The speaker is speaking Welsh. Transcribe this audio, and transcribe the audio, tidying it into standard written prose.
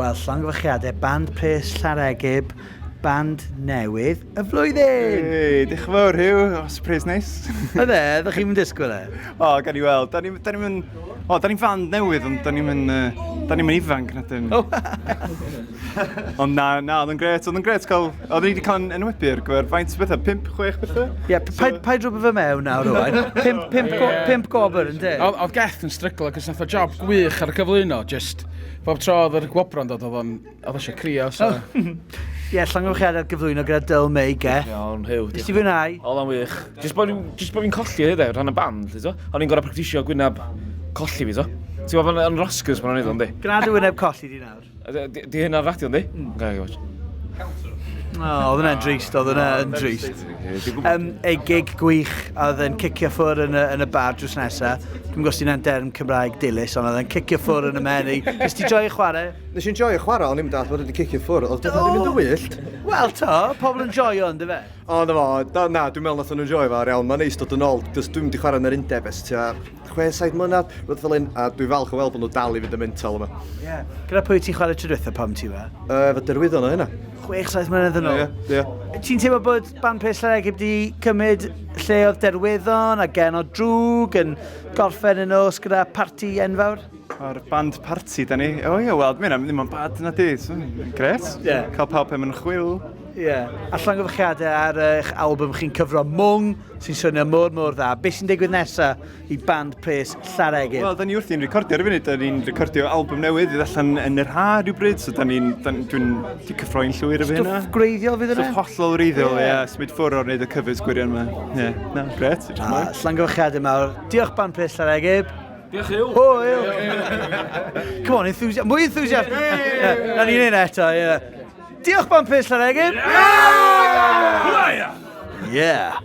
Wel, llongyfarchiadau band pres Llaregib, band newydd y flwyddyn! Hei, diolch yn fawr, Hugh. O, surprise nice. Ydde, ddech chi'n mynd disgwyl e? O, gan i weld. Da ni'n band newydd, ond da ni'n ifanc na dyn. Ond na, oedd yn gret. Oedd ni wedi cael yn enwebu ar gyfer faint bethau, 5-6 bethau? Ie, paid rhywbeth fy mewn nawr rwan. 5 gobr yn de. Oedd Geth yn strygl ac ys nath o job gwych ar y cyflwyno, just bob tro oedd yr gwobron dod oedd eisiau crio. Ie, llongyfarchiadau'r gyflwyno gyda Dyl May, Geth. Iawn, Hugh. Nes ti fwynhau? Oedd o'n wych. Just bod fi'n colli hydde, rhan y band, ti so? O'n i'n gorau practisio gwyneb colli fi, so? Ti'n gwybod yn Roscars pan o'n i'n di? Gwna dy wyneb colli di nawr? Di hynna'r radio, di? Gael ei watch. Oedd hwnna'n drist, oedd hwnna'n drist. Ei gig gwych, oedd yn cicio ffwr yn y bar drws nesaf. Dwi'n gwybod sy'n derm Cymraeg dilys, ond oedd yn cicio ffwr yn y menu. Nes ti joio chwarae? Nes i'n joio chwarae, ond ni'n dall bod wedi cicio ffwr. Oedd beth wedi mynd y wyllt? Wel to, pobl yn joio ond, dy fe? O, na, dwi'n meddwl nath nhw'n joio fawr iawn. Mae'n neis dod yn ôl, cos dwi'n wedi chwarae yn yr undeb ers tua 6-7 mlynedd, rwyd fel un, a dwi'n falch o weld bod nhw dal i fynd y mental yma. Ie. Gyda pwy ti'n chwarae trwytho pam ti fe? Fy derwyddon o hynna. 6-7 mlynedd yn ôl? Ie. Ti'n teimlo bod band pres Llaregib wedi cymryd lle oedd derwyddon a gen o drwg yn gorffen yn os gyda parti enfawr? O'r band party, da ni. O ie, wel, ddim yn bad yna di. Gret. Ie. Cael pawb am yn chwil. Ie. A llongyfarchiadau ar eich album chi'n cyfro Mwng, sy'n swnio mor dda. Be sy'n digwydd nesaf i band pres Llaregib? Wel, da ni wrthi'n recordio ar y funud. Da ni'n recordio album newydd i ddallan yn yr ha rhywbryd. So dwi'n cyffroi'n llwyr efo hynna. Stwff greiddiol fydd yna? Stwff hollol wreiddiol, ie. Smyd ffwrdd o'r neud y cyfres gwirion yma. Ie, na, gret. Llongyfarchiadau mawr. Diolch band pres Llaregib. Diolch, Hugh. Hwyl! Come on, mwy enthusiast. Na ni'n un eto, ie. Diolch band pres Llaregib. Yeah!